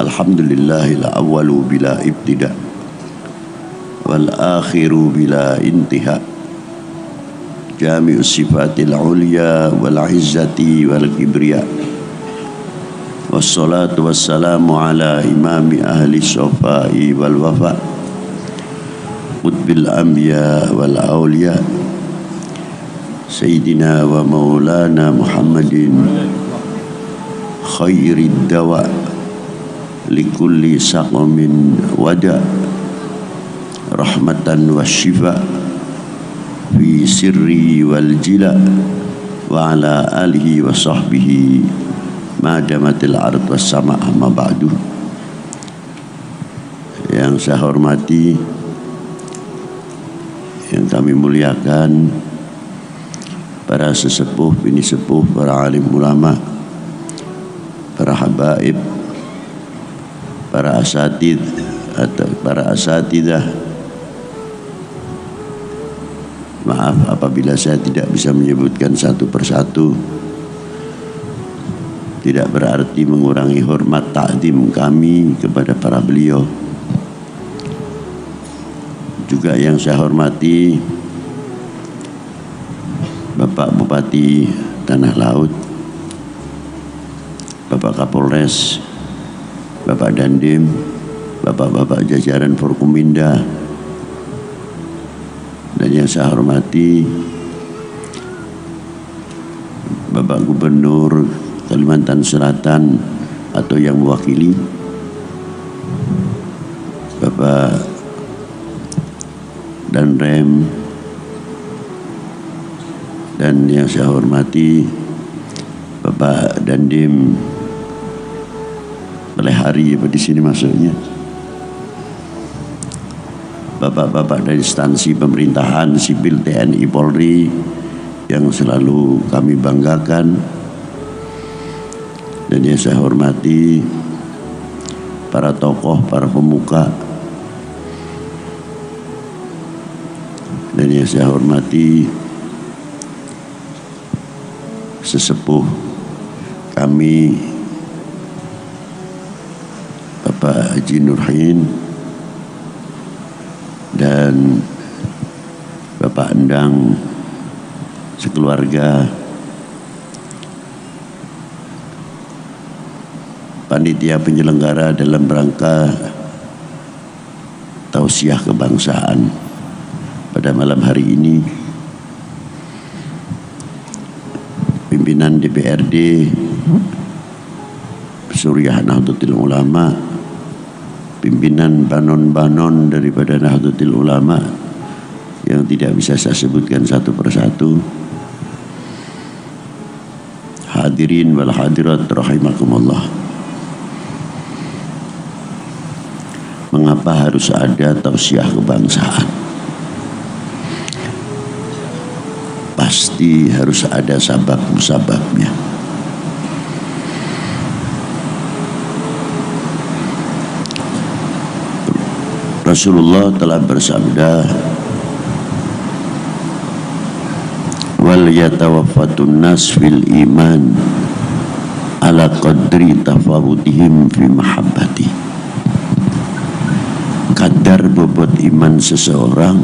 Alhamdulillahil awwalu bila ibtida wal akhiru bila intiha, jami'us sifatil ulya wal izzati wal kibriya, wassalatu wassalamu ala imami ahli sofai wal wafa, qutbil anbiya wal awliya, sayyidina wa maulana Muhammadin khairid dawa likulli saqamin wada, rahmatan wa shifa fi sirri wal jila, wa ala alihi wa sahbihi ma damatil ard was sama' amma ba'du. Yang saya hormati, yang kami muliakan, para sesepuh, bini sepuh, para alim ulama, para habaib, para asatid atau para asatidah. Maaf apabila saya tidak bisa menyebutkan satu persatu, tidak berarti mengurangi hormat takdim kami kepada para beliau. Juga yang saya hormati Bapak Bupati Tanah Laut, Bapak Kapolres, Bapak Dandim, Bapak-bapak jajaran Forkominda, dan yang saya hormati Bapak Gubernur Kalimantan Selatan atau yang mewakili, Bapak Danrem, dan yang saya hormati Bapak Dandim Pelihari di sini masuknya, bapak-bapak dari instansi pemerintahan sipil TNI Polri yang selalu kami banggakan, dan yang saya hormati para tokoh, para pemuka, dan yang saya hormati sesepuh kami Bapak Haji Nurhin dan Bapak Endang sekeluarga, panitia penyelenggara dalam rangka tausiah kebangsaan pada malam hari ini, pimpinan DPRD Suriah Nahdlatul Ulama, pimpinan banon-banon daripada Nahdlatul Ulama yang tidak bisa saya sebutkan satu persatu, hadirin wal hadirat rahimakumullah. Mengapa harus ada tausiah kebangsaan? Pasti harus ada sabab-musababnya. Rasulullah telah bersabda, wal yatawaffatun nas fil iman ala qadri tafawutihim fi mahabbati. Kadar bobot iman seseorang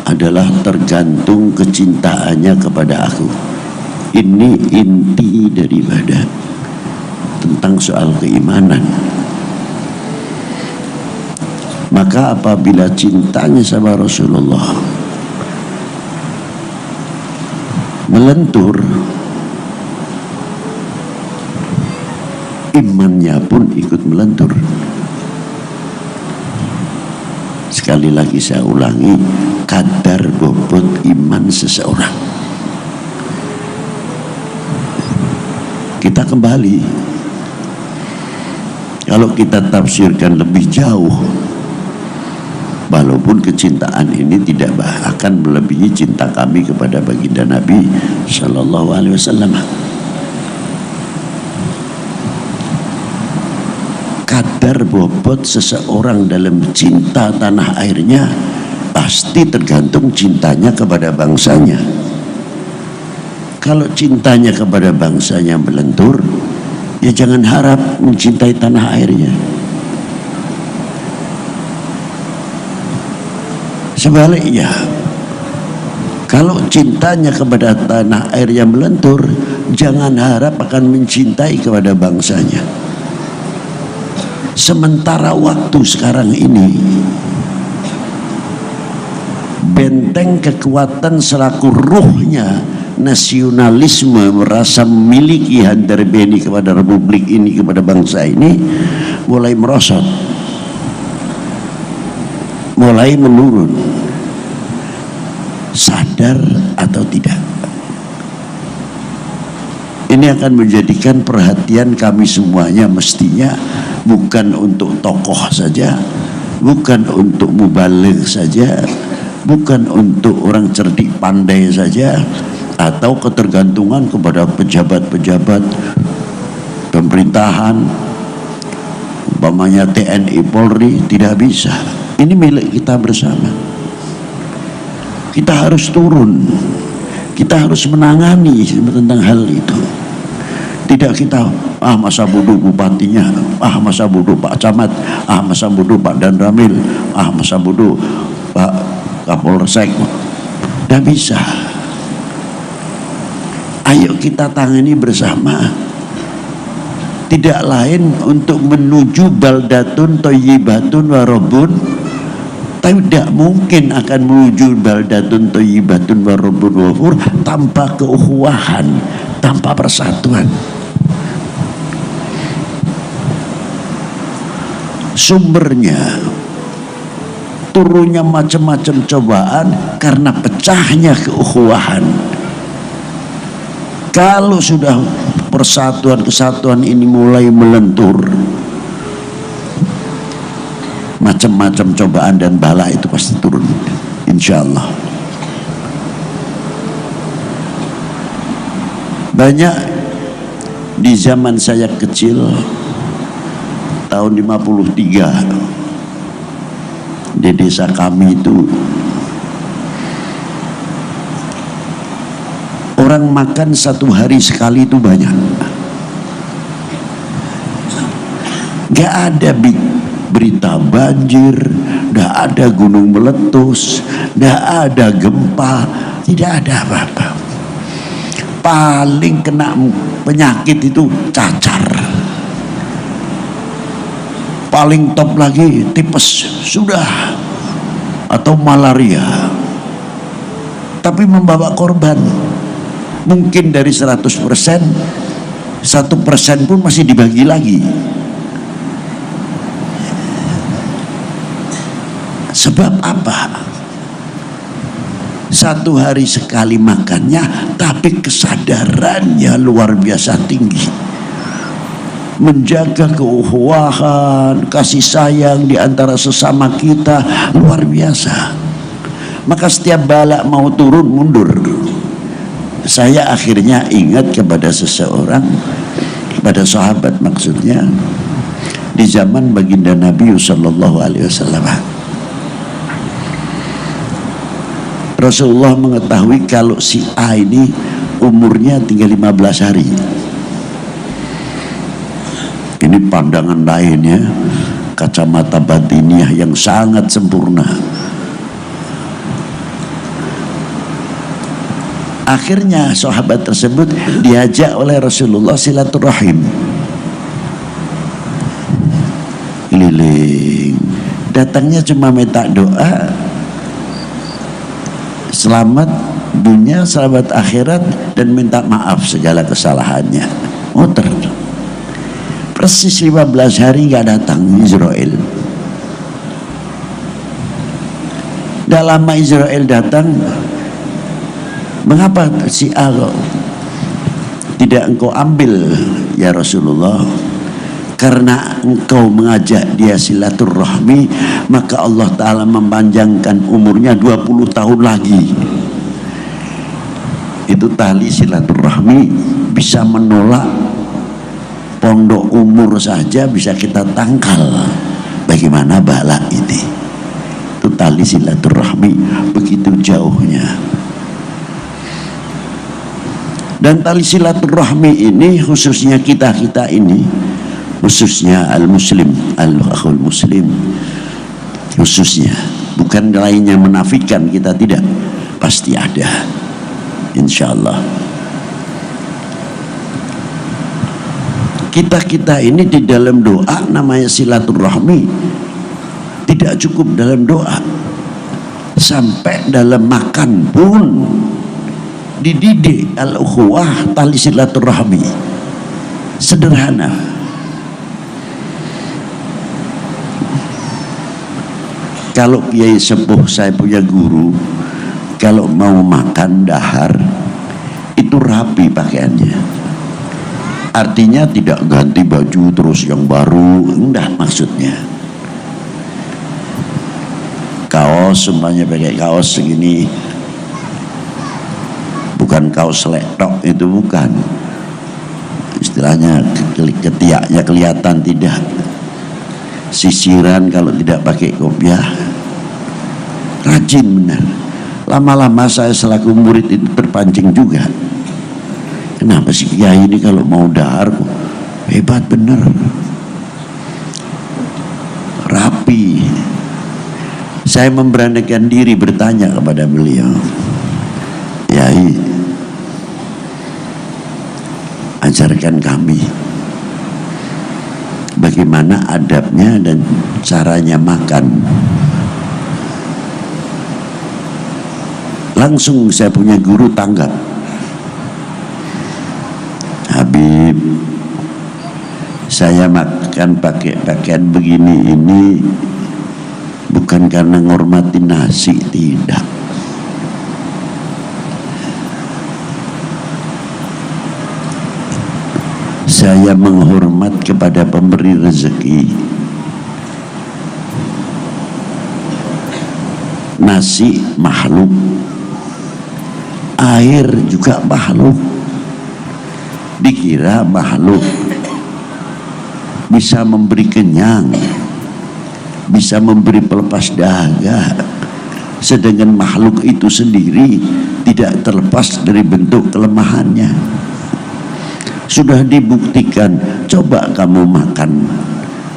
adalah tergantung kecintaannya kepada aku. Ini inti daripada tentang soal keimanan. Maka apabila cintanya sama Rasulullah melentur, imannya pun ikut melentur. Sekali lagi saya ulangi, kadar bobot iman seseorang. Kita kembali, kalau kita tafsirkan lebih jauh, walaupun kecintaan ini tidak akan melebihi cinta kami kepada baginda Nabi Sallallahu Alaihi Wasallam. Kadar bobot seseorang dalam cinta tanah airnya pasti tergantung cintanya kepada bangsanya. Kalau cintanya kepada bangsanya melentur, ya jangan harap mencintai tanah airnya. Sebaliknya, kalau cintanya kepada tanah air yang melentur, jangan harap akan mencintai kepada bangsanya. Sementara waktu sekarang ini, benteng kekuatan selaku ruhnya nasionalisme, merasa memiliki handarbeni kepada republik ini, kepada bangsa ini, mulai merosot, mulai menurun. Sadar atau tidak, ini akan menjadikan perhatian kami semuanya, mestinya bukan untuk tokoh saja, bukan untuk mubaligh saja, bukan untuk orang cerdik pandai saja, atau ketergantungan kepada pejabat-pejabat pemerintahan, umpamanya TNI, Polri. Tidak bisa. Ini milik kita bersama. Kita harus turun, kita harus menangani tentang hal itu. Tidak kita masa bodoh bupatinya, masa bodoh Pak Camat, masa bodoh Pak Dan Ramil, masa bodoh Pak Kapolsek. Tidak bisa. Ayo kita tangani bersama. Tidak lain untuk menuju baldatun thayyibatun warabun. Tapi tidak mungkin akan menuju baldatun thayyibatun warabun ghafur tanpa keukhuwahan, tanpa persatuan. Sumbernya turunnya macam-macam cobaan karena pecahnya keukhuwahan. Kalau sudah persatuan kesatuan ini mulai melentur, macam-macam cobaan dan bala itu pasti turun, insya Allah. Banyak di zaman saya kecil, tahun 53, di desa kami itu orang makan satu hari sekali itu banyak. Gak ada berita banjir, gak ada gunung meletus, gak ada gempa, tidak ada apa-apa. Paling kena penyakit itu cacar, paling top lagi tipes sudah, atau malaria. Tapi membawa korban mungkin dari 100%, 1% pun masih dibagi lagi. Sebab apa? Satu hari sekali makannya, tapi kesadarannya luar biasa tinggi. Menjaga keukhuwahan, kasih sayang di antara sesama kita luar biasa. Maka setiap bala mau turun mundur. Saya akhirnya ingat kepada seseorang, kepada sahabat maksudnya, di zaman baginda Nabi sallallahu alaihi wasallam. Rasulullah mengetahui kalau si A ini umurnya tinggal 15 hari. Ini pandangan lainnya, kacamata batiniah yang sangat sempurna. Akhirnya sahabat tersebut diajak oleh Rasulullah silaturahim. Keliling, datangnya cuma minta doa, selamat dunia, selamat akhirat, dan minta maaf segala kesalahannya. Muter. Persis 15 hari gak datang Israel. Dah lama Israel datang. Mengapa si A tidak engkau ambil ya Rasulullah? Karena engkau mengajak dia silaturahmi, maka Allah Ta'ala memanjangkan umurnya 20 tahun lagi. Itu tali silaturahmi bisa menolak pondok umur saja, bisa kita tangkal. Bagaimana bala ini? Itu tali silaturahmi begitu jauhnya. Dan tali silaturahmi ini khususnya kita ini, khususnya al-muslim, al-akhul muslim, khususnya, bukan lainnya menafikan kita, tidak, pasti ada, insyaallah. Kita ini di dalam doa namanya silaturahmi tidak cukup dalam doa, sampai dalam makan pun dididik al-ukhuwah, tali silaturahmi sederhana. Kalau kiai sepuh, saya punya guru, kalau mau makan dahar itu rapi pakaiannya, artinya tidak ganti baju terus yang baru, enggak, maksudnya kaos semuanya pakai kaos segini, bukan kaos lektok, itu bukan istilahnya, ketiaknya kelihatan, tidak, sisiran kalau tidak pakai kopiah, rajin benar. Lama-lama saya selaku murid itu terpancing juga, kenapa sih kiai ini kalau mau dahar hebat bener, rapi. Saya memberanikan diri bertanya kepada beliau, Yai, ajarkan kami bagaimana adabnya dan caranya makan. Langsung saya punya guru tanggap, Habib, saya makan pakai pakaian begini ini bukan karena ngormati nasi, tidak. Saya menghormat kepada pemberi rezeki. Nasi makhluk, air juga makhluk, dikira makhluk bisa memberi kenyang, bisa memberi pelepas dahaga, sedangkan makhluk itu sendiri tidak terlepas dari bentuk kelemahannya. Sudah dibuktikan, coba kamu makan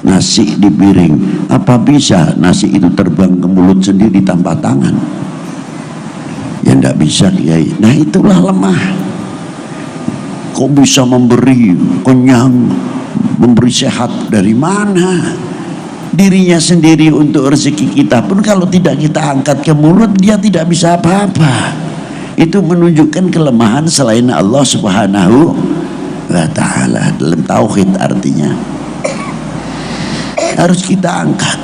nasi di piring, apa bisa nasi itu terbang ke mulut sendiri tanpa tangan? Ya tidak bisa, Kiai. Nah itulah lemah. Kok bisa memberi kenyang, memberi sehat, dari mana? Dirinya sendiri untuk rezeki kita pun kalau tidak kita angkat ke mulut, dia tidak bisa apa-apa. Itu menunjukkan kelemahan selain Allah Subhanahu wa ta'ala. Dalam tauhid artinya harus kita angkat.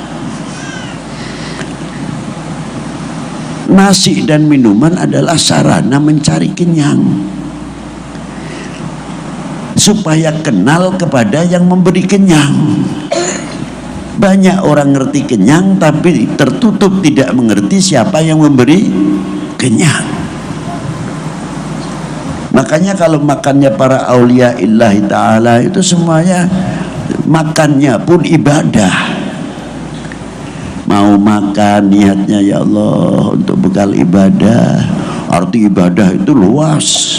Nasi dan minuman adalah sarana mencari kenyang, supaya kenal kepada yang memberi kenyang. Banyak orang ngerti kenyang tapi tertutup, tidak mengerti siapa yang memberi kenyang. Makanya kalau makannya para aulia illahi ta'ala itu semuanya makannya pun ibadah. Mau makan niatnya ya Allah untuk bekal ibadah. Arti ibadah itu luas.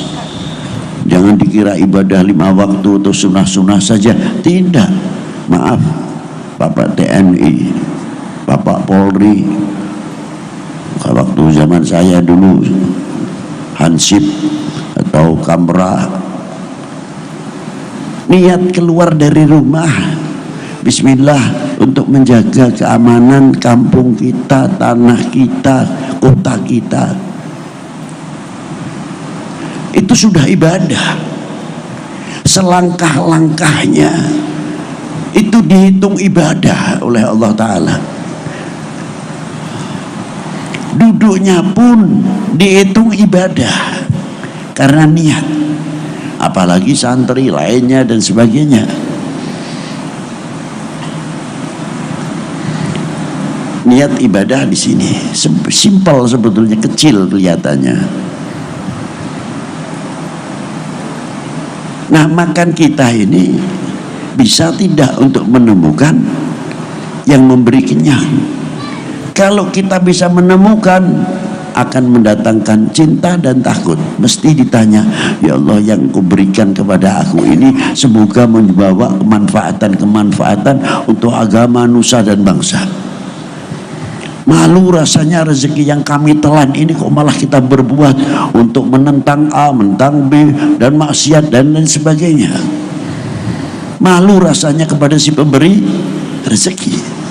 Jangan dikira ibadah 5 waktu atau sunnah-sunnah saja. Tidak. Maaf, Bapak TNI, Bapak Polri, waktu zaman saya dulu Hansip atau Kamra, niat keluar dari rumah bismillah untuk menjaga keamanan kampung kita, tanah kita, kota kita, itu sudah ibadah. Selangkah-langkahnya itu dihitung ibadah oleh Allah Ta'ala. Duduknya pun dihitung ibadah karena niat. Apalagi santri lainnya dan sebagainya. Niat ibadah di sini simpel sebetulnya, kecil kelihatannya. Nah, makan kita ini bisa tidak untuk menemukan yang memberi kenyang. Kalau kita bisa menemukan, akan mendatangkan cinta dan takut. Mesti ditanya, ya Allah, yang Kau berikan kepada aku ini semoga membawa kemanfaatan untuk agama, nusa dan bangsa. Malu rasanya rezeki yang kami telan ini kok malah kita berbuat untuk menentang A, menentang B, dan maksiat dan lain sebagainya. Malu rasanya kepada si pemberi rezeki.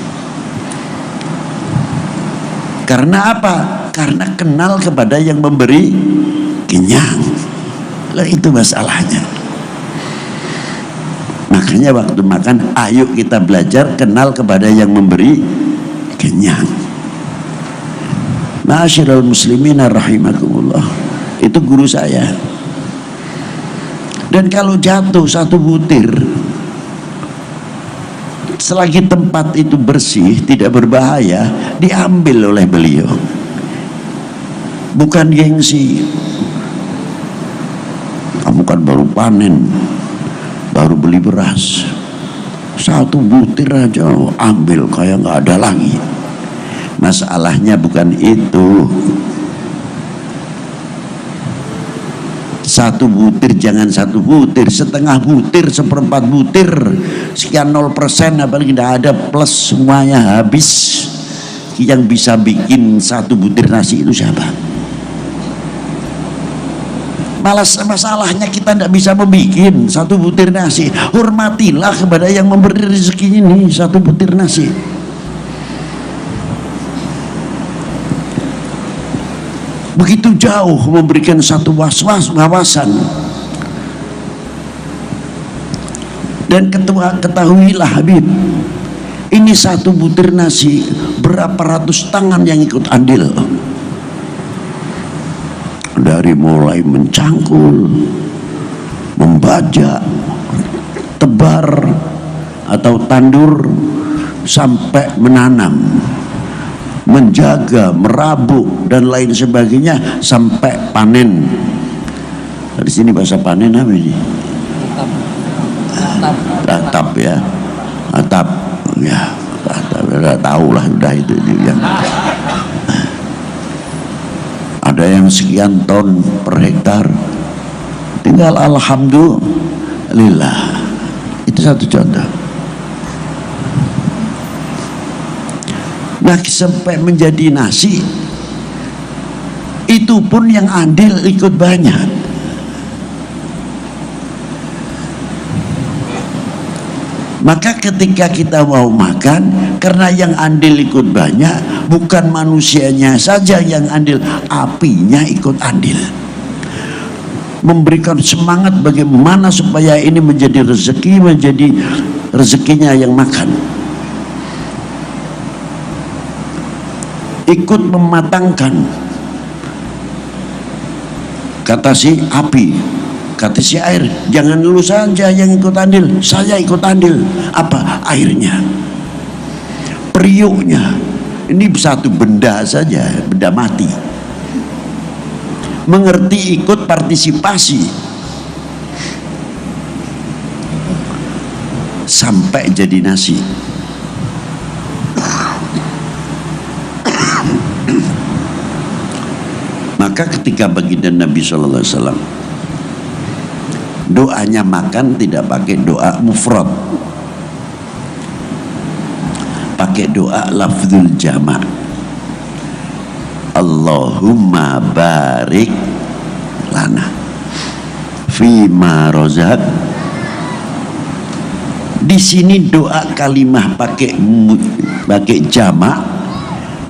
Karena apa? Karena kenal kepada yang memberi kenyang. Lah itu masalahnya. Makanya waktu makan, ayo kita belajar kenal kepada yang memberi kenyang. Ma'asyiral muslimina rahimakumullah. Itu guru saya. Dan kalau jatuh satu butir, selagi tempat itu bersih, tidak berbahaya, diambil oleh beliau. Bukan gengsi. Kamu kan baru panen, baru beli beras, satu butir aja ambil kayak nggak ada lagi. Masalahnya bukan itu. Satu butir jangan satu butir, setengah butir, seperempat butir, sekian 0%, apalagi tidak ada plus, semuanya habis. Yang bisa bikin satu butir nasi itu siapa? Masalahnya kita tidak bisa membuat satu butir nasi. Hormatilah kepada yang memberi rezeki ini satu butir nasi. Begitu jauh memberikan satu wawasan. Dan ketahuilah Habib, ini satu butir nasi berapa ratus tangan yang ikut andil. Dari mulai mencangkul, membajak, tebar atau tandur, sampai menanam, menjaga, merabuk dan lain sebagainya sampai panen. Dari sini bahasa panen apa ini? Atap ya, atap ya, udah tahu lah, udah itu yang ada yang sekian ton per hektar, tinggal alhamdulillah. Itu satu contoh. Nah, sampai menjadi nasi, itu pun yang andil ikut banyak. Maka ketika kita mau makan, karena yang andil ikut banyak, bukan manusianya saja yang andil, apinya ikut andil. Memberikan semangat bagaimana supaya ini menjadi rezeki, menjadi rezekinya yang makan. Ikut mematangkan. Kata si api, kata si air, jangan lu saja yang ikut andil, saya ikut andil. Apa? Airnya, periuknya. Ini satu benda saja, benda mati. Mengerti, ikut partisipasi sampai jadi nasi. Maka ketika baginda Nabi SAW doanya makan tidak pakai doa mufrad, pakai doa lafzul jama'. Allahumma barik lana fima rozak. Di sini doa kalimah pakai jama'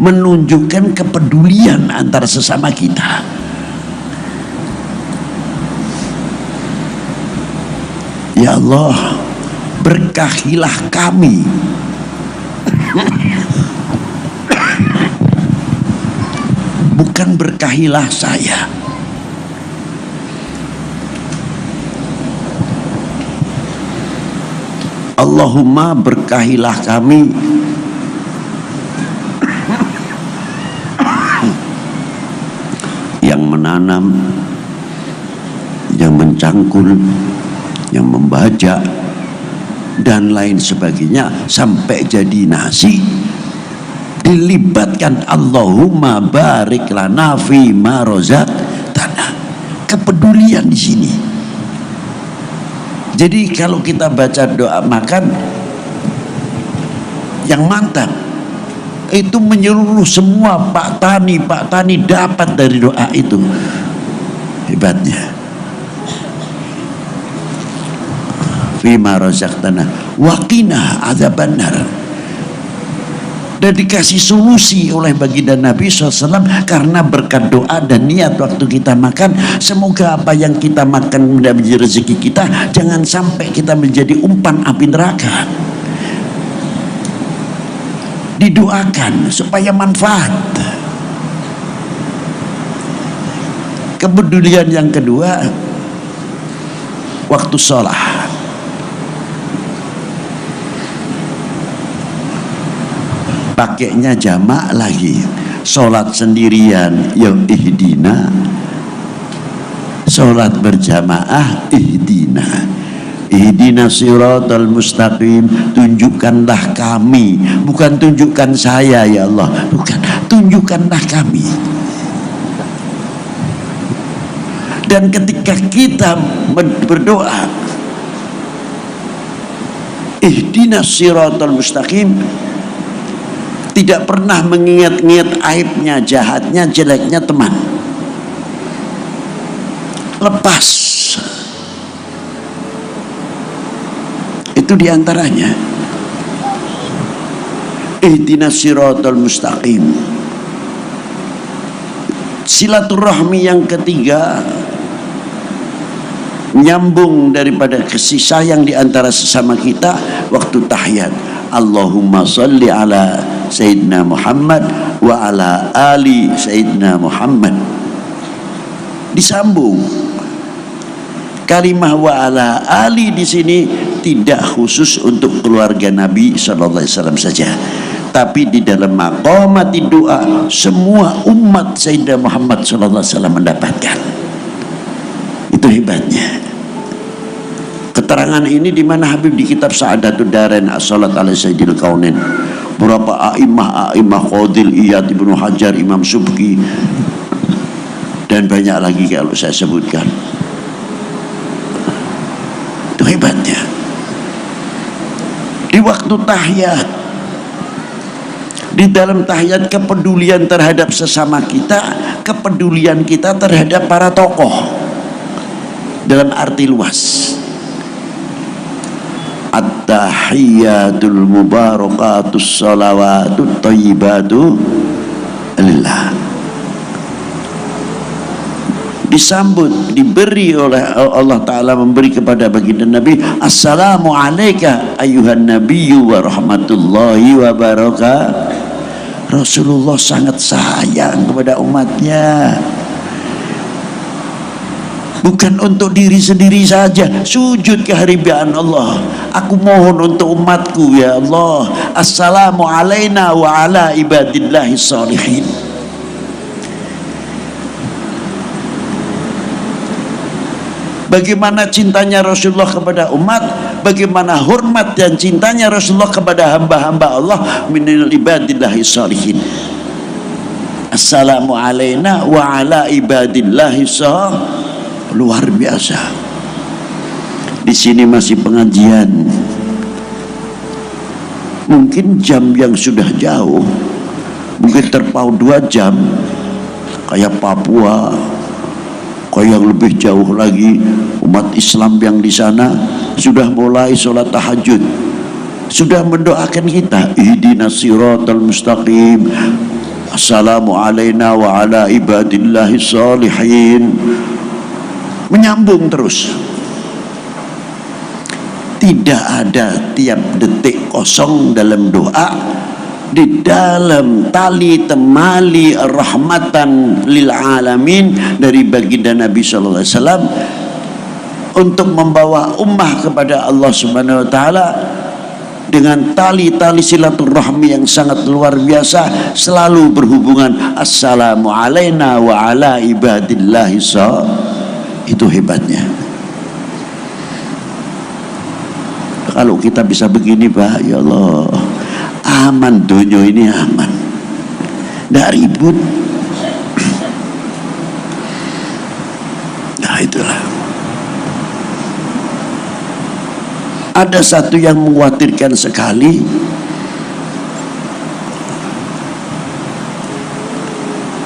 menunjukkan kepedulian antara sesama kita. Ya Allah, berkahilah kami bukan berkahilah saya. Allahumma berkahilah kami yang menanam, yang mencangkul, yang membaca dan lain sebagainya sampai jadi nasi. dilibatkan Allahumma barik lana fi ma razaqtana. Kepedulian di sini. Jadi kalau kita baca doa makan yang mantap itu menyeluruh, semua Pak Tani dapat dari doa itu. Hebatnya. Fima razaqtana wa qina adzabannar. Dan dikasih solusi oleh baginda Nabi SAW karena berkat doa dan niat waktu kita makan. Semoga apa yang kita makan menjadi rezeki kita, jangan sampai kita menjadi umpan api neraka. Didoakan supaya manfaat. Kepedulian yang kedua, waktu sholat. Pakainya jamak lagi, sholat sendirian yang ihdina, sholat berjamaah ihdina. Ihdina siratal mustaqim, tunjukkanlah kami, bukan tunjukkan saya ya Allah, bukan, tunjukkanlah kami. Dan ketika kita berdoa ihdina siratal mustaqim, tidak pernah mengingat-ingat aibnya, jahatnya, jeleknya teman. Lepas. Itu diantaranya. Ihdinas siratal mustaqim. Silaturahmi yang ketiga, nyambung daripada kasih sayang di antara sesama kita waktu tahiyat. Allahumma salli ala Sayyidina Muhammad wa ala ali Sayyidina Muhammad. Disambung. Kalimah wa ala ali di sini tidak khusus untuk keluarga Nabi SAW saja, tapi di dalam maqamati doa semua umat Sayyidina Muhammad SAW mendapatkan. Itu hebatnya. Keterangan ini di mana Habib di kitab Sa'adatul Darain as-salat ala Sayyidil Kaunain. Beberapa a'imah Qadil Iyad, Ibnu Hajar, Imam Subki, dan banyak lagi kalau saya sebutkan. Itu hebatnya. Di waktu tahiyat, di dalam tahiyat, kepedulian terhadap sesama kita, kepedulian kita terhadap para tokoh dalam arti luas. At-tahiyyatul mubarakatus salawatut thayyibatu lillah. Disambut, diberi oleh Allah Ta'ala, memberi kepada baginda Nabi, assalamu alayka ayuhan nabiyyu wa rahmatullahi wa barakatuh. Rasulullah sangat sayang kepada umatnya, bukan untuk diri sendiri saja. Sujud kehadiran Allah, aku mohon untuk umatku ya Allah, assalamu alaina wa ala ibadillahi salihin. Bagaimana cintanya Rasulullah kepada umat, bagaimana hormat dan cintanya Rasulullah kepada hamba-hamba Allah minal ibadillahi salihin. Assalamu alaina wa ala ibadillahi salihin. Luar biasa. Di sini masih pengajian, mungkin jam yang sudah jauh, mungkin terpaut 2 jam, kayak Papua, kayak yang lebih jauh lagi umat Islam yang di sana sudah mulai sholat tahajud, sudah mendoakan kita, ihdinas siratal mustaqim, assalamu alaina wa ala ibadillahi salihin. Menyambung terus. Tidak ada tiap detik kosong dalam doa. Di dalam tali temali rahmatan lil alamin dari baginda Nabi SAW untuk membawa ummah kepada Allah Subhanahu wa Ta'ala dengan tali-tali silaturahmi yang sangat luar biasa, selalu berhubungan assalamu alaina wa ala ibadillahi salihin. Itu hebatnya. Kalau kita bisa begini Pak, ya Allah, aman, dunia ini aman. Tidak ribut. Nah itulah. Ada satu yang mengkhawatirkan sekali.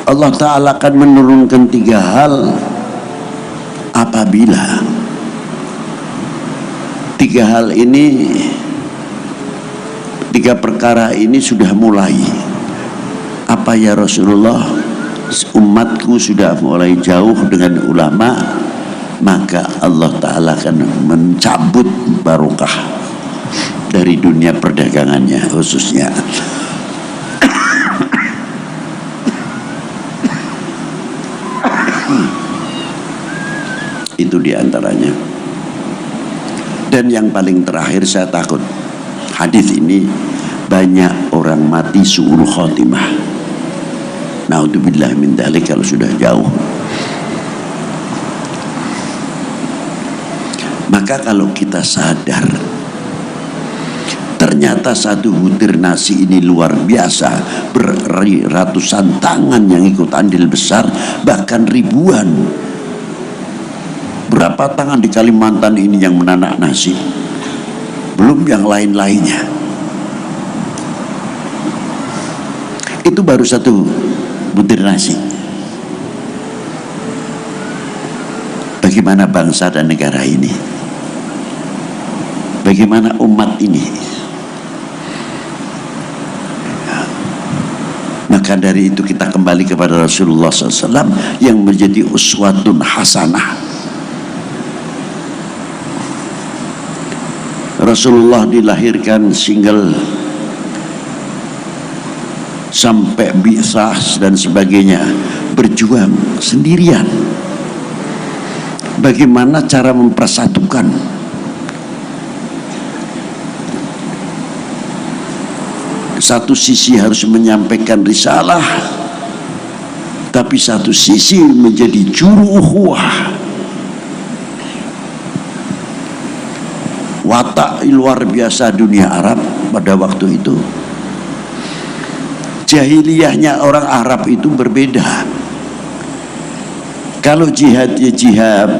Allah Ta'ala akan menurunkan 3 hal apabila 3 hal ini, 3 perkara ini sudah mulai. Apa ya Rasulullah? Umatku sudah mulai jauh dengan ulama, maka Allah Ta'ala akan mencabut barokah dari dunia perdagangannya khususnya. Itu diantaranya. Dan yang paling terakhir, saya takut hadis ini banyak orang mati su'ul khotimah. Naudzubillah min dzalik kalau sudah jauh. Maka kalau kita sadar ternyata satu butir nasi ini luar biasa, ratusan tangan yang ikut andil besar, bahkan ribuan. Berapa tangan di Kalimantan ini yang menanak nasi, belum yang lain-lainnya. Itu baru satu butir nasi. Bagaimana bangsa dan negara ini? Bagaimana umat ini? Maka dari itu kita kembali kepada Rasulullah SAW yang menjadi uswatun hasanah. Rasulullah dilahirkan single sampai bi'tsah dan sebagainya, berjuang sendirian. Bagaimana cara mempersatukan? Satu sisi harus menyampaikan risalah, tapi satu sisi menjadi juru ukhuwah. Watak luar biasa dunia Arab pada waktu itu. Jahiliyahnya orang Arab itu berbeda. Kalau jihad ya jihad,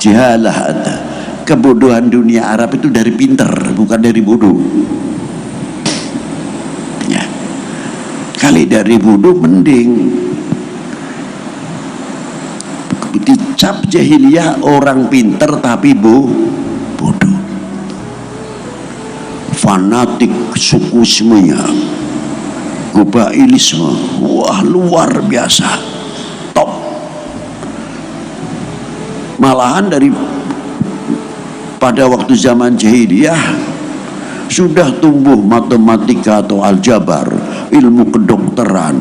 jihalah. Kebodohan dunia Arab itu dari pinter, bukan dari bodoh. Ya. Kali dari bodoh mending. Dicap jahiliyah orang pinter tapi bodoh. Fanatik sukusmenya, gobailisme, wah luar biasa, top. Malahan dari pada waktu zaman jahiliyah sudah tumbuh matematika atau aljabar, ilmu kedokteran,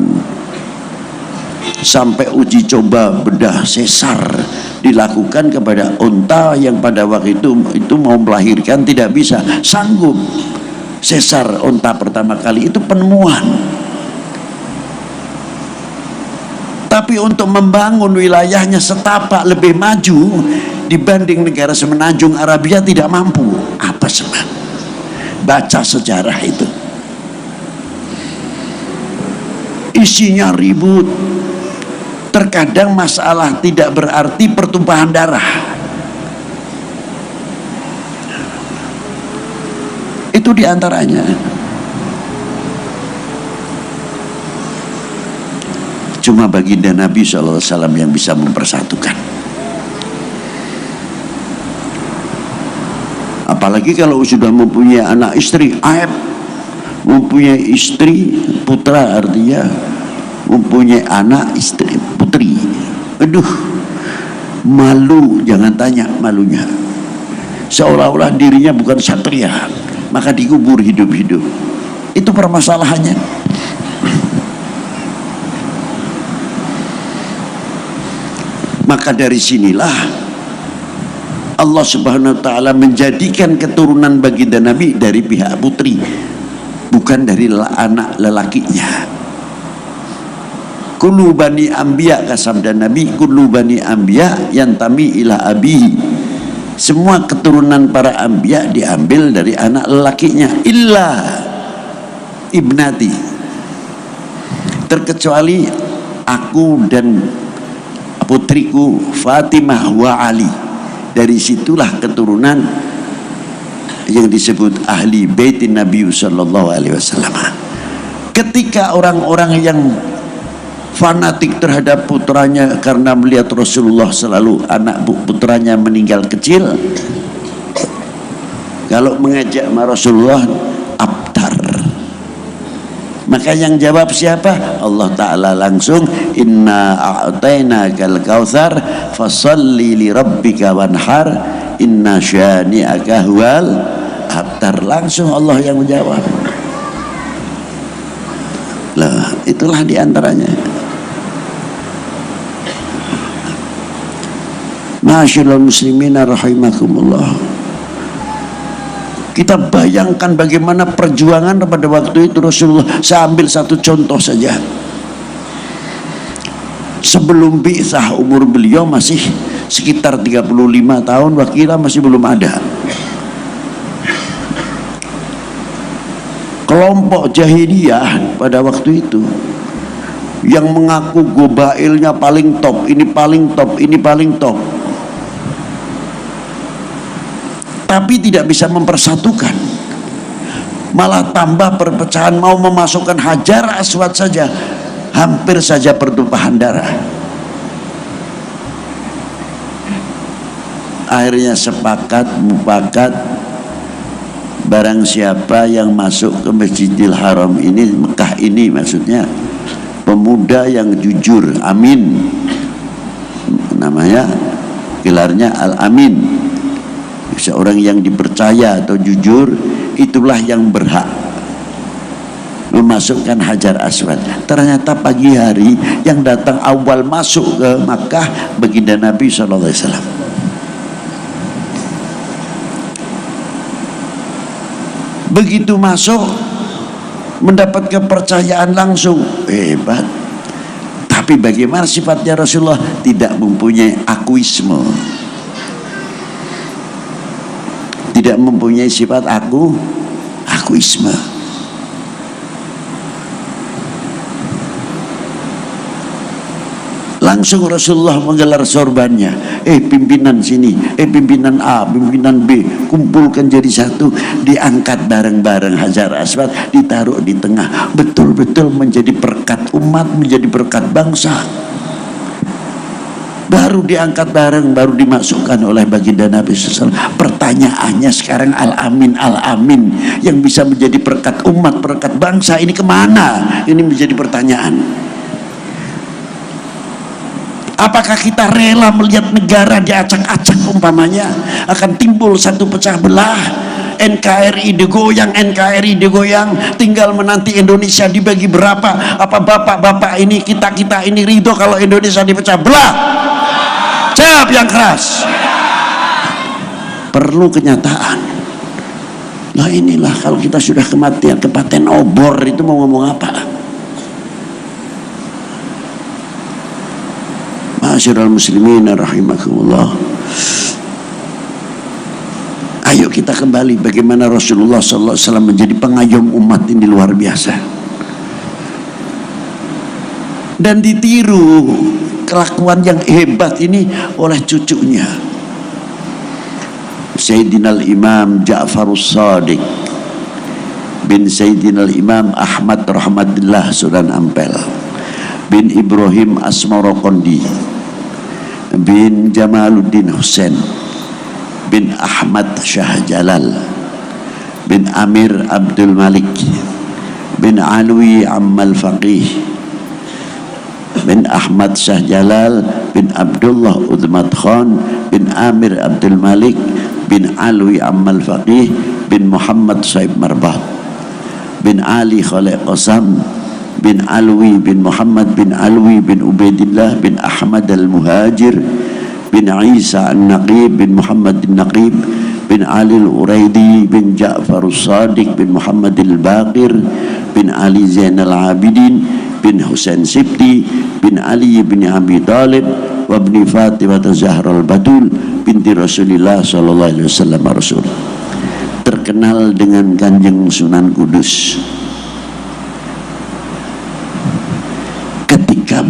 sampai uji coba bedah sesar dilakukan kepada unta yang pada waktu itu mau melahirkan tidak bisa, sanggup sesar unta pertama kali. Itu penemuan. Tapi untuk membangun wilayahnya setapak lebih maju dibanding negara semenanjung Arabia tidak mampu. Apa sebab? Baca sejarah itu, isinya ribut. Terkadang masalah tidak berarti pertumpahan darah. Itu diantaranya. Cuma baginda Nabi SAW yang bisa mempersatukan. Apalagi kalau sudah mempunyai anak istri, aib. Mempunyai istri, putra artinya mempunyai anak istri putri, aduh malu, jangan tanya malunya, seolah-olah dirinya bukan satria, maka dikubur hidup-hidup. Itu permasalahannya. Maka dari sinilah Allah Subhanahu wa ta'ala menjadikan keturunan baginda Nabi dari pihak putri, bukan dari anak lelakinya. Kullu bani anbiya, kasabda Nabi, kullu bani anbiya yantami ila abihi. Semua keturunan para anbiya diambil dari anak lelakinya, illa ibnati. terkecuali aku dan putriku Fatimah wa Ali. Dari situlah keturunan yang disebut ahli baitin Nabi sallallahu alaihi wasallam. Ketika orang-orang yang fanatik terhadap putranya karena melihat Rasulullah selalu anak putranya meninggal kecil, kalau mengajak Rasulullah abtar, maka yang jawab siapa? Allah Ta'ala langsung, inna a'tainakal kautsar fasalli li rabbika wanhar inna syani'aka huwal abtar. Langsung Allah yang menjawab. Lah, itulah diantaranya. Ma'asyiral muslimina rahimakumullah. Kita bayangkan bagaimana perjuangan pada waktu itu Rasulullah. Saya ambil satu contoh saja. Sebelum bi'tsah umur beliau masih sekitar 35 tahun, wakila masih belum ada. Kelompok jahiliyah pada waktu itu yang mengaku gobailnya paling top, ini paling top, ini paling top, tapi tidak bisa mempersatukan, malah tambah perpecahan. Mau memasukkan Hajar Aswad saja hampir saja pertumpahan darah. Akhirnya sepakat mufakat, barang siapa yang masuk ke Masjidil Haram ini, Mekah ini maksudnya, pemuda yang jujur, amin, namanya gelarnya Al-Amin, seorang yang dipercaya atau jujur, itulah yang berhak memasukkan Hajar Aswad. Ternyata pagi hari yang datang awal masuk ke Makkah baginda Nabi SAW. Begitu masuk mendapat kepercayaan langsung, hebat. Tapi bagaimana sifatnya Rasulullah? Tidak mempunyai akuisme, tidak mempunyai sifat akuisme. Langsung Rasulullah menggelar sorbannya, pimpinan sini, pimpinan A, pimpinan B, kumpulkan jadi satu, diangkat bareng-bareng Hajar Aswad, ditaruh di tengah, betul-betul menjadi berkat umat, menjadi berkat bangsa. Baru diangkat bareng, baru dimasukkan oleh baginda Nabi SAW. Pertanyaannya sekarang, Al-Amin, Al-Amin yang bisa menjadi berkat umat, berkat bangsa, ini kemana? Ini menjadi pertanyaan. Apakah kita rela melihat negara diacak-acak umpamanya, akan timbul satu pecah belah, NKRI digoyang, NKRI digoyang, tinggal menanti Indonesia dibagi berapa? Apa bapak-bapak ini, kita ini ridho kalau Indonesia dipecah belah? Jawab yang keras. Perlu kenyataan. Nah inilah, kalau kita sudah kematian, kepaten obor, itu mau ngomong apa? Ma'asyiral muslimin rahimakumullah. Ayo kita kembali bagaimana Rasulullah sallallahu alaihi wasallam menjadi pengayom umat ini, luar biasa. Dan ditiru kelakuan yang hebat ini oleh cucunya, Sayyidina Imam Ja'farus Shadiq bin Sayyidina Imam Ahmad Rahmatillah Sunan Ampel bin Ibrahim Asmarokondi bin Jamaluddin Husain bin Ahmad Shah Jalal bin Amir Abdul Malik bin Alwi Ammal Faqih bin Ahmad Shah Jalal bin Abdullah Udmat Khan bin Amir Abdul Malik bin Alwi Ammal Faqih bin Muhammad Saib Marbat bin Ali Khalid Qasam bin Alwi bin Muhammad bin Alwi bin Ubaidillah bin Ahmad al-Muhajir bin Isa al-Naqib bin Muhammad al-Naqib bin Ali al-Uraidi bin Ja'far al-Sadiq bin Muhammad al-Baqir bin Ali Zain al-Abidin bin Husain Sibti bin Ali bin Abi Talib wa bin Fatimah Zahra al-Batul binti Rasulullah sallallahu alaihi wasallam. Rasul terkenal dengan Kanjeng Sunan Kudus.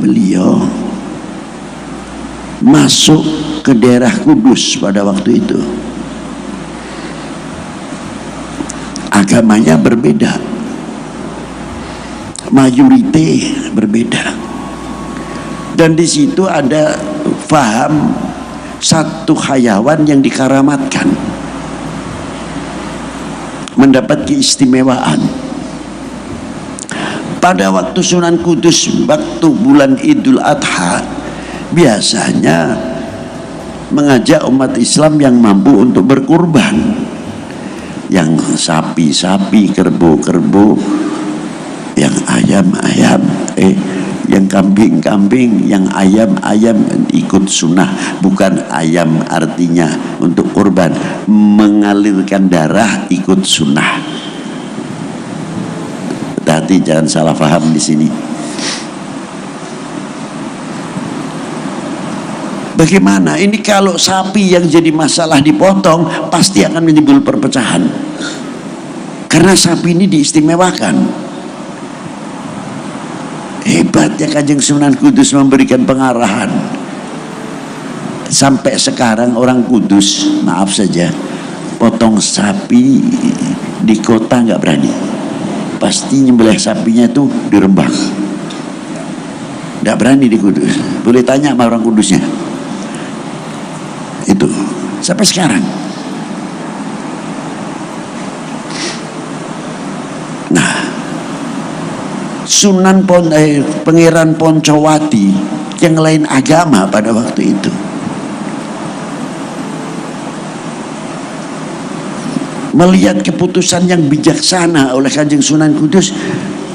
beliau masuk ke daerah Kudus pada waktu itu. Agamanya berbeda, mayoritas berbeda, dan di situ ada faham satu hayawan yang dikaramatkan, mendapat keistimewaan. Pada waktu Sunan Kudus, waktu bulan Idul Adha, biasanya mengajak umat Islam yang mampu untuk berkurban, yang sapi-sapi, kerbau-kerbau, yang ayam-ayam, yang kambing-kambing, yang ayam-ayam ikut sunnah. Bukan ayam artinya untuk kurban, mengalirkan darah ikut sunnah. Hati-hati jangan salah paham di sini. Bagaimana ini kalau sapi yang jadi masalah dipotong, pasti akan menimbul perpecahan, karena sapi ini diistimewakan. Hebatnya Kanjeng Sunan Kudus memberikan pengarahan. Sampai sekarang orang Kudus, maaf saja, potong sapi di kota nggak berani, pasti nyembelih sapinya itu di Rembang, nggak berani di Kudus. Boleh tanya sama orang Kudusnya. Itu sampai sekarang. Nah, Pangeran Poncowati yang lain agama pada waktu itu, melihat keputusan yang bijaksana oleh Kanjeng Sunan Kudus,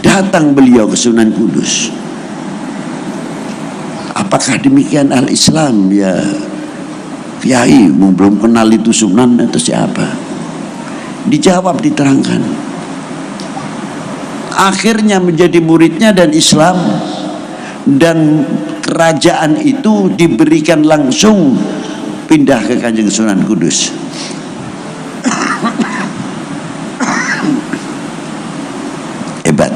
datang beliau ke Sunan Kudus. Apakah demikian al-Islam ya Kiai? Belum kenal itu Sunan atau siapa? Dijawab, diterangkan. Akhirnya menjadi muridnya dan Islam, dan kerajaan itu diberikan langsung pindah ke Kanjeng Sunan Kudus. Hebat.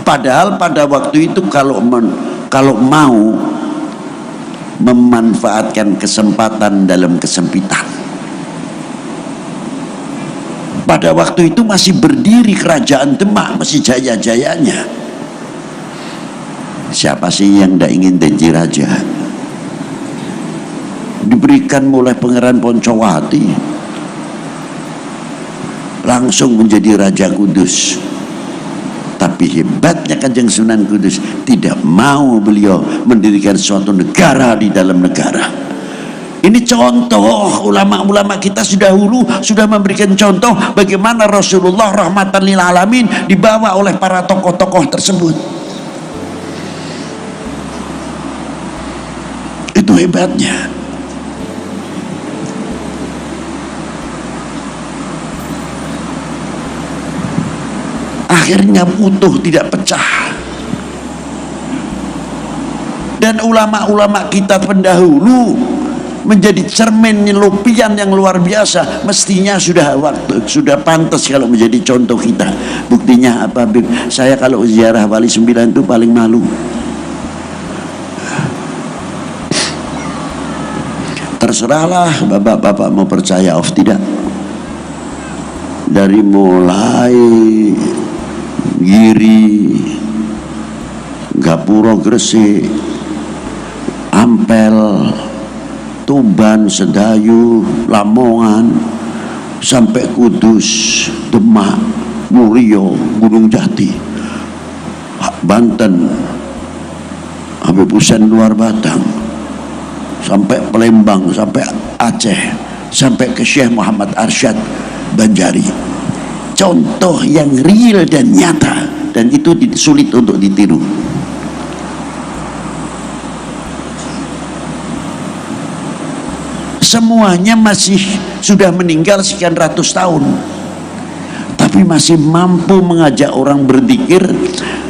Padahal pada waktu itu kalau mau memanfaatkan kesempatan dalam kesempitan, pada waktu itu masih berdiri kerajaan Demak, masih jaya-jayanya. Siapa sih yang tidak ingin jadi raja? Diberikan oleh Pangeran Poncowati, langsung menjadi Raja Kudus. Tapi hebatnya Kanjeng Sunan Kudus, tidak mau beliau mendirikan suatu negara di dalam negara. Ini contoh, ulama-ulama kita dahulu sudah memberikan contoh bagaimana Rasulullah rahmatan lil alamin dibawa oleh para tokoh-tokoh tersebut. Itu hebatnya. Akhirnya utuh, tidak pecah. Dan ulama-ulama kita pendahulu menjadi cermin nyelupian yang luar biasa. Mestinya sudah pantas kalau menjadi contoh kita. Buktinya apa, Bib? Saya kalau ziarah Wali Sembilan itu paling malu. Terserahlah bapak-bapak mau percaya atau tidak. Dari mulai Giri, Gapuro, Gresik, Ampel, Tuban, Sedayu, Lamongan, sampai Kudus, Demak, Murio, Gunung Jati, Banten, Habib Hussein Luar Batang, sampai Palembang, sampai Aceh, sampai ke Syekh Muhammad Arsyad Banjari. Contoh yang real dan nyata, dan itu sulit untuk ditiru. Semuanya masih sudah meninggal sekian ratus tahun, tapi masih mampu mengajak orang berzikir,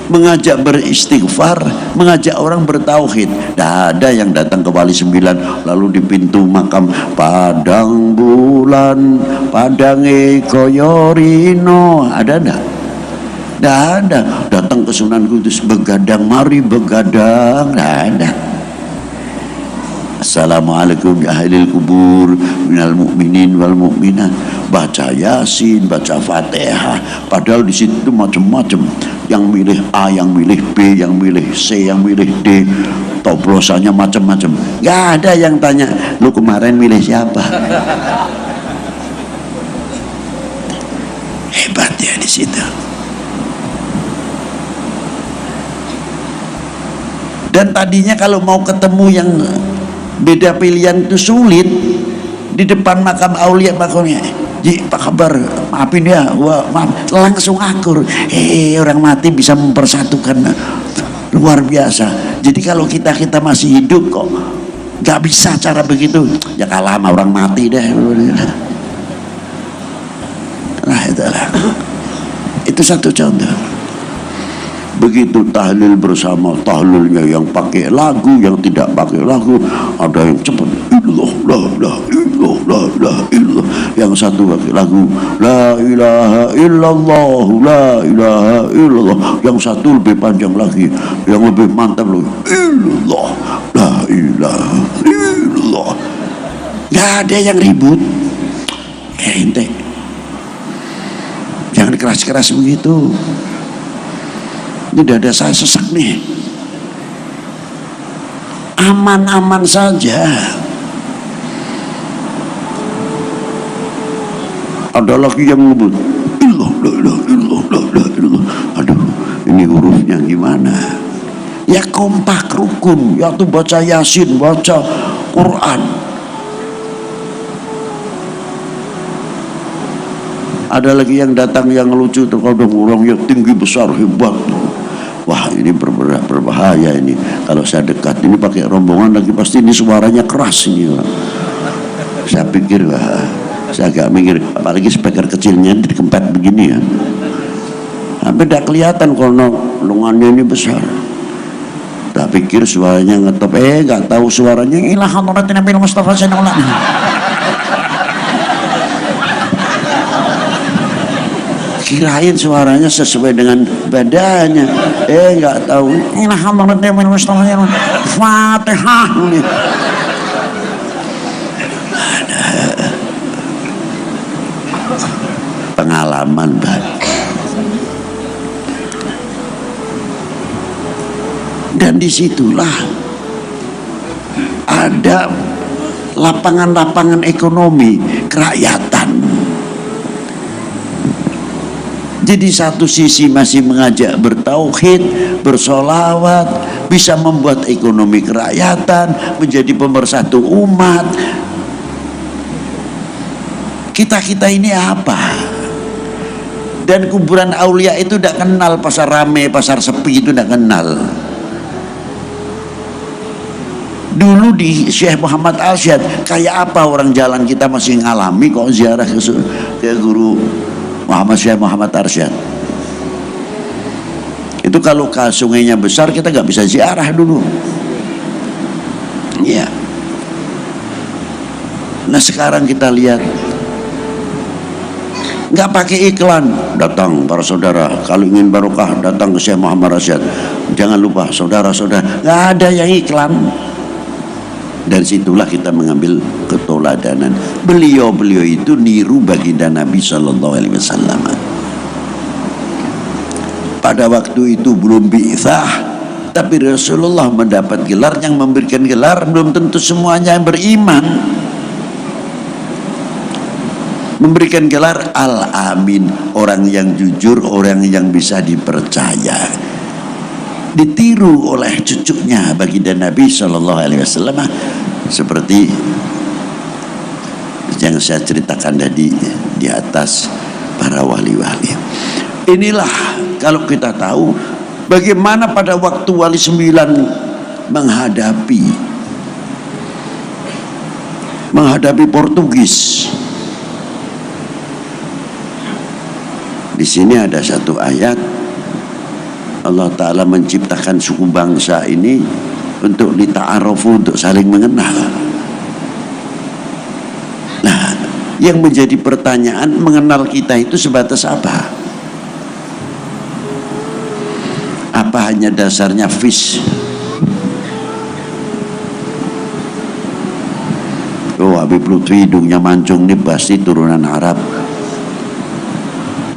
mengajak beristighfar, mengajak orang bertauhid. Tidak ada yang datang ke Wali Sembilan lalu di pintu makam padang bulan padange koyorino, ada enggak? Tidak ada. Datang ke Sunan Kudus begadang, mari begadang, tidak ada. Assalamualaikum ya ahlil kubur minal mu'minin wal mu'minat, baca Yasin, baca Fatihah. Padahal di situ macam-macam, yang milih A, yang milih B, yang milih C, yang milih D, toplosannya macam-macam. Gak ada yang tanya, lu kemarin milih siapa? Hebat ya di situ. Dan tadinya kalau mau ketemu yang beda pilihan itu sulit, di depan makam aulia makamnya, Ji, apa kabar, maafin ya, wah, maaf, langsung akur. Orang mati bisa mempersatukan, luar biasa. Jadi kalau kita masih hidup kok nggak bisa cara begitu, ya kalah sama orang mati deh. Nah itulah, itu satu contoh. Begitu tahlil bersama, tahlilnya yang pakai lagu, yang tidak pakai lagu, ada yang cepat illallah la ilaha illallah la ilaha illallah, yang satu pakai lagu la ilaha illallah la ilaha illallah, yang satu lebih panjang lagi, yang lebih mantap loh, illallah la ilaha illallah. Gak ada yang ribut, ente jangan keras-keras begitu. Ini dada saya sesak nih, aman-aman saja. Ada lagi yang ngebut illallah la ilaha illallah la ilaha illallah. Aduh, ini hurufnya gimana? Ya kompak rukun, ya tuh baca Yasin, baca Quran. Ada lagi yang datang yang lucu, terkadang orang yang tinggi besar hebat. Wah, ini berbahaya ini. Kalau saya dekat ini pakai rombongan lagi, pasti ini suaranya keras ini. Saya pikir, wah, saya agak mikir, apalagi speaker kecilnya dikempet begini ya. Sampai tidak kelihatan kalau lengannya ini besar. Tak pikir suaranya ngetop, nggak tahu suaranya ilah hadratin Nabi Mustafa sallallahu alaihi wasallam. Kirain suaranya sesuai dengan badannya, nggak tahu. Inilah hadratin Nabi Mustafa Fatihah. Pengalaman banget. Dan disitulah ada lapangan-lapangan ekonomi kerakyatan. Jadi satu sisi masih mengajak bertauhid, bersolawat, bisa membuat ekonomi kerakyatan, menjadi pemersatu umat. Kita ini apa? Dan kuburan aulia itu tidak kenal pasar rame, pasar sepi, itu tidak kenal. Dulu di Syekh Muhammad Arsyad, kayak apa orang jalan kita masih ngalami kok ziarah ke guru Syekh Muhammad Arsyad. Itu kalau ke sungainya besar kita nggak bisa ziarah dulu. Ya. Nah sekarang kita lihat, nggak pakai iklan, datang para saudara, kalau ingin barokah datang ke Syekh Muhammad Arsyad. Jangan lupa saudara-saudara, nggak ada yang iklan. Dari situlah kita mengambil keteladanan. Beliau itu niru baginda Nabi Sallallahu Alaihi Wasallam. Pada waktu itu belum bi'tsah, tapi Rasulullah mendapat gelar, yang memberikan gelar belum tentu semuanya yang beriman. Memberikan gelar Al-Amin, orang yang jujur, orang yang bisa dipercaya. Ditiru oleh cucunya baginda Nabi Sallallahu Alaihi Wasallam, seperti yang saya ceritakan tadi di atas, para wali-wali. Inilah kalau kita tahu bagaimana pada waktu Wali Sembilan menghadapi Portugis. Di sini ada satu ayat, Allah Ta'ala menciptakan suku bangsa ini untuk lita'arufu, untuk saling mengenal. Nah, yang menjadi pertanyaan, mengenal kita itu sebatas apa? Apa hanya dasarnya fish? Oh, Habib Lutfi hidungnya mancung nih pasti turunan Arab.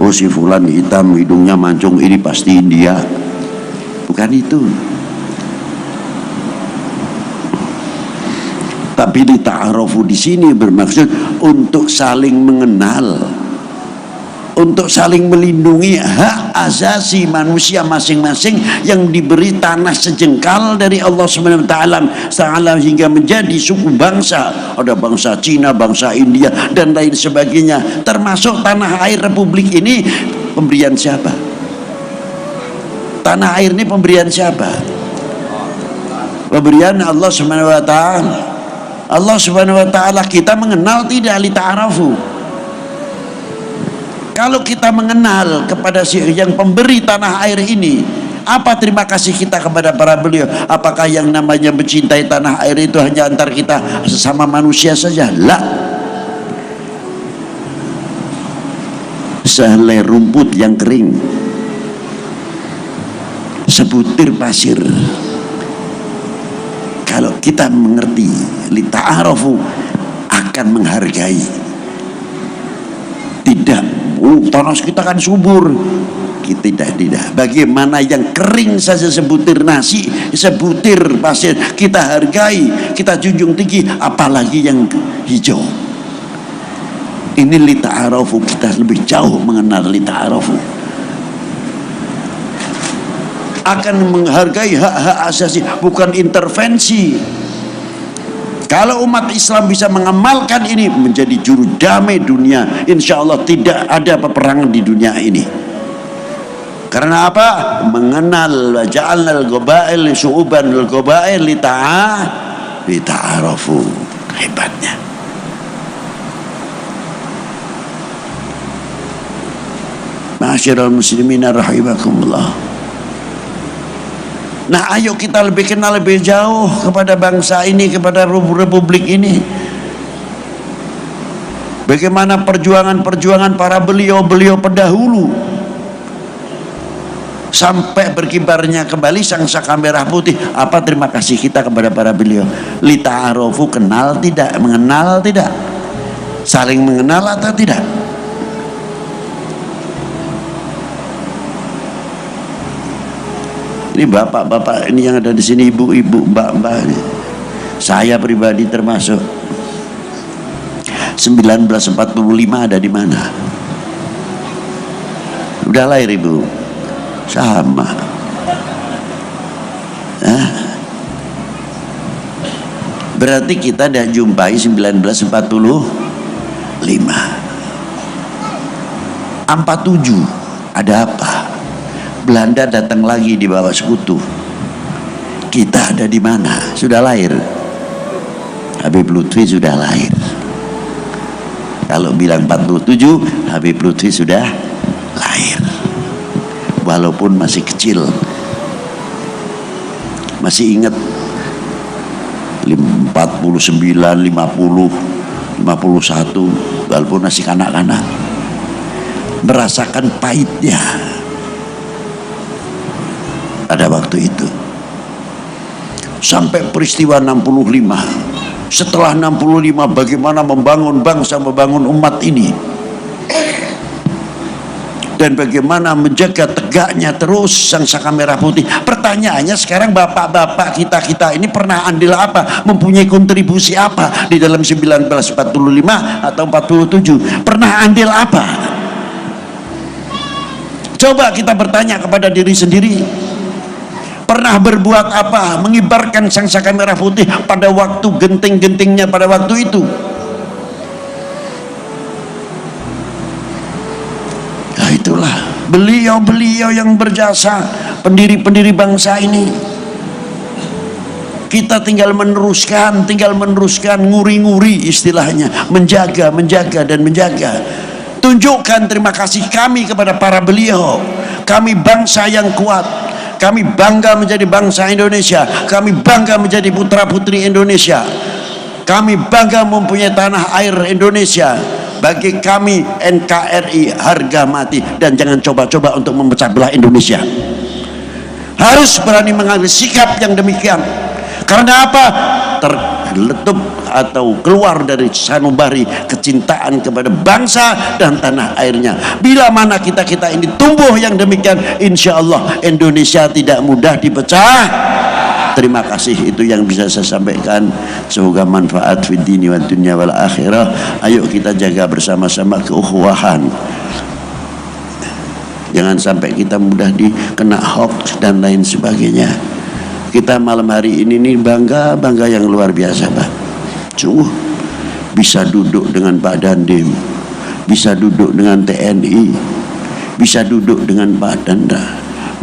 Oh, si fulan hitam hidungnya mancung ini pasti India. Bukan itu. Tapi di ta'arufu di sini bermaksud untuk saling mengenal, untuk saling melindungi hak asasi manusia masing-masing yang diberi tanah sejengkal dari Allah Subhanahu wa taala hingga menjadi suku bangsa. Ada bangsa Cina, bangsa India dan lain sebagainya. Termasuk tanah air Republik ini pemberian siapa? Tanah air ini pemberian siapa? Pemberian Allah Subhanahu wa taala. Allah Subhanahu wa taala. Kita mengenal tidak li ta'arafu. Kalau kita mengenal kepada yang pemberi tanah air ini, apa terima kasih kita kepada para beliau? Apakah yang namanya mencintai tanah air itu hanya antar kita sesama manusia saja? La. Sehelai rumput yang kering, sebutir pasir, kalau kita mengerti li ta'arufu akan menghargai. Tidak, tanah kita kan subur. Kita tidak. Bagaimana yang kering saja sebutir nasi, sebutir pasir kita hargai, kita junjung tinggi, apalagi yang hijau. Ini li ta'arufu, kita lebih jauh mengenal li ta'arufu. Akan menghargai hak-hak asasi, bukan intervensi. Kalau umat Islam bisa mengamalkan ini menjadi juru damai dunia, insya Allah tidak ada peperangan di dunia ini. Karena apa? Mengenal ja'alnal qabail syu'uban lil qabail li ta'arafu. Hebatnya. Ma'asyiral muslimin rahimakumullah. Nah, ayo kita lebih kenal lebih jauh kepada bangsa ini, kepada republik ini. Bagaimana perjuangan-perjuangan para beliau-beliau pendahulu sampai berkibarnya kembali sangsaka merah putih. Apa terima kasih kita kepada para beliau? Li ta'arufu, kenal tidak, mengenal tidak, saling mengenal atau tidak? Ini bapak-bapak ini yang ada di sini, ibu-ibu, mbak-mbak, saya pribadi termasuk. 1945 ada di mana? Udah lahir ibu? Sama. Berarti kita dah jumpai 1945. 47 ada apa? Belanda datang lagi di bawah sekutu. Kita ada di mana? Sudah lahir. Habib Lutfi sudah lahir. Kalau bilang 47, Habib Lutfi sudah lahir. Walaupun masih kecil. Masih ingat 49, 50, 51, walaupun masih kanak-kanak. Merasakan pahitnya pada waktu itu. Sampai peristiwa 65. Setelah 65 bagaimana membangun bangsa, membangun umat ini, dan bagaimana menjaga tegaknya terus sangsaka merah putih. Pertanyaannya sekarang, bapak-bapak kita ini pernah andil apa, mempunyai kontribusi apa di dalam 1945 atau 47? Pernah andil apa? Coba kita bertanya kepada diri sendiri. Pernah berbuat apa, mengibarkan sangsaka merah putih pada waktu genting-gentingnya pada waktu itu? Nah, itulah beliau-beliau yang berjasa, pendiri-pendiri bangsa ini. Kita tinggal meneruskan, nguri-nguri istilahnya, menjaga dan menjaga. Tunjukkan terima kasih kami kepada para beliau. Kami bangsa yang kuat. Kami bangga menjadi bangsa Indonesia. Kami bangga menjadi putra-putri Indonesia. Kami bangga mempunyai tanah air Indonesia. Bagi kami NKRI harga mati, dan jangan coba-coba untuk memecah belah Indonesia. harus berani mengambil sikap yang demikian. Karena apa? Terletup atau keluar dari sanubari kecintaan kepada bangsa dan tanah airnya. Bila mana kita ini tumbuh yang demikian, insya Allah Indonesia tidak mudah dipecah. Terima kasih, itu yang bisa saya sampaikan. Semoga manfaat fid dini wad dunya wal akhirah. Ayo kita jaga bersama-sama keukhuwahan. Jangan sampai kita mudah dikena hoax dan lain sebagainya. Kita malam hari ini nih bangga yang luar biasa, Pak. Sungguh bisa duduk dengan Pak Dandim, bisa duduk dengan TNI, bisa duduk dengan Pak Danda,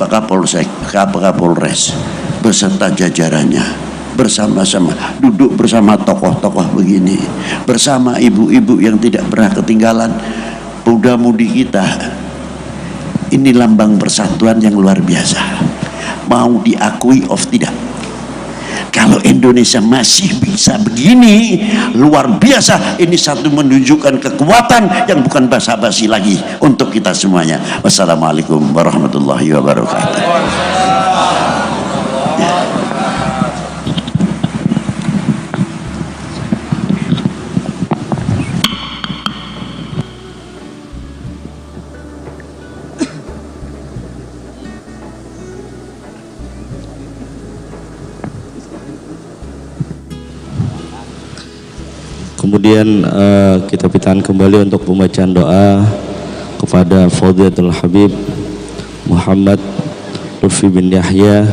Pak Kapolsek, Pak Kapolres beserta jajarannya, bersama-sama duduk bersama tokoh-tokoh begini, bersama ibu-ibu yang tidak pernah ketinggalan muda-mudi kita. Ini lambang persatuan yang luar biasa. Mau diakui of tidak, kalau Indonesia masih bisa begini, luar biasa. Ini satu menunjukkan kekuatan yang bukan basa-basi lagi untuk kita semuanya. Wassalamualaikum warahmatullahi wabarakatuh. Kemudian kita pitahan kembali untuk pembacaan doa kepada Fadilatul Habib Muhammad Lutfi bin Yahya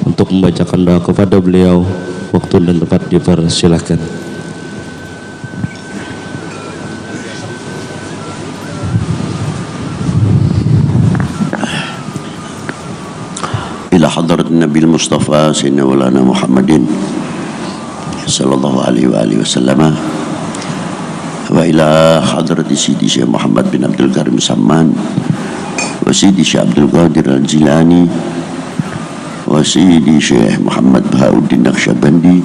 untuk membacakan doa kepada beliau. Waktu dan tempat dipersilahkan. Ila hadrat Nabi Mustafa Sayyidina Maulana Muhammadin sallallahu alaihi wa alihi wasallam, wa ila hadrati Sidi Syekh Muhammad bin Abdul Karim Samman, wa Sidi Syekh Abdul Qadir Al-Jilani, wa Sidi Syekh Muhammad Bahauddin Naqsyabandi,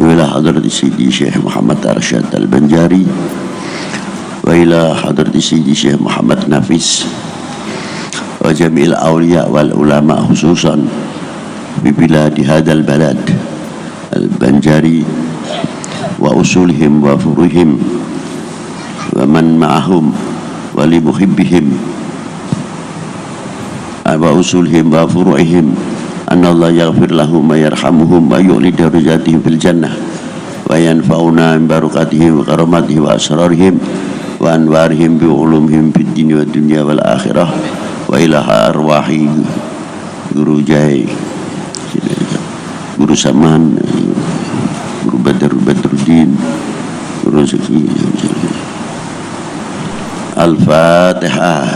wa ila hadrati Sidi Syekh Muhammad Arsyad Al-Banjari, wa ila hadrati Sidi Syekh Muhammad Nafis, wa jami'il awliya wal ulama khususan bi biladi hadzal balad Al-Banjari wa usulihim wa furuhim wa man ma'ahum wa li muhibbihim wa usulihim wa furuhim anna Allah yaghfir lahum wa yarhamuhum wa yu'li darajatihim fil jannah wa yanfa'una min barakatihim wa karamatihi wa asrarihim wa anwarihim bi ulumihim fid dini wa dunya wal akhirah wa ilaha arwahi Guru Jai, Guru Saman, Guru Badruddin, Guru Zaki. Al-Fatihah.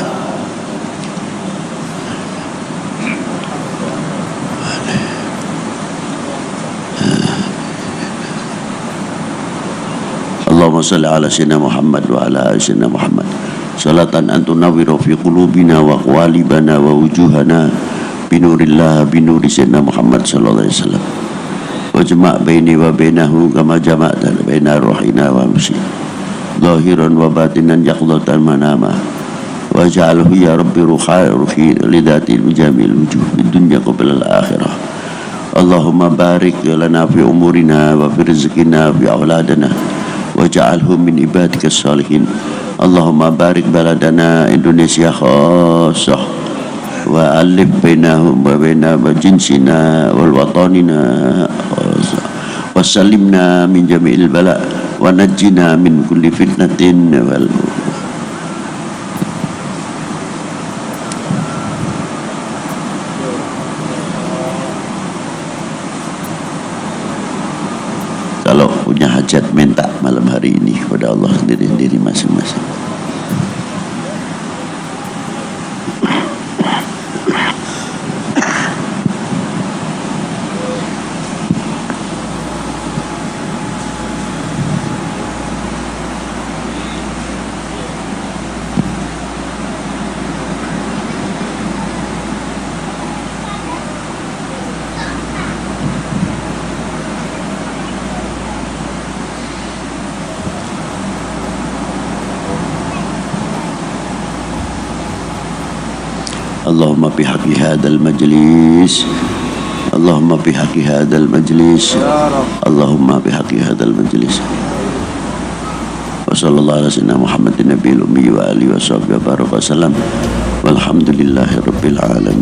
Allahumma salli ala sayyidina Muhammad wa ala ali sayyidina Muhammad salatan antunawwiru fi qulubina wa qalibana wa wujuhana binurillah binuri sayyidina Muhammad sallallahu alaihi wasallam wa jama' baini wa bainahu kama jama'ta baina ruhina wa amsi zahiran wa batinan yaqdatan manama wa ja'alhu ya rabbi ruhi lidatil mujamil wujuh di dunya qabla al-akhirah. Allahumma barik lana fi umurina wa fi rizqina fi auladana waj'alhum min ibadika salihin. Allahumma barik baladana Indonesia khassah wa alif bainahum wa baina jinsina wal watanina wa salimna min jami'il bala wa najjina min kulli fitnatin wal kalau punya hajat minta malam hari ini kepada Allah sendiri-sendiri masing-masing. Allahumma bihaqi hadal majlis, Allahumma bihaqi hadal majlis, Allahumma bihaqi hadal majlis. Wa sallallahu ala sayyidina Muhammadin nabiyil ummi wa alihi wa sahbihi wa baraka wasallam. Walhamdulillahi rabbil alamin.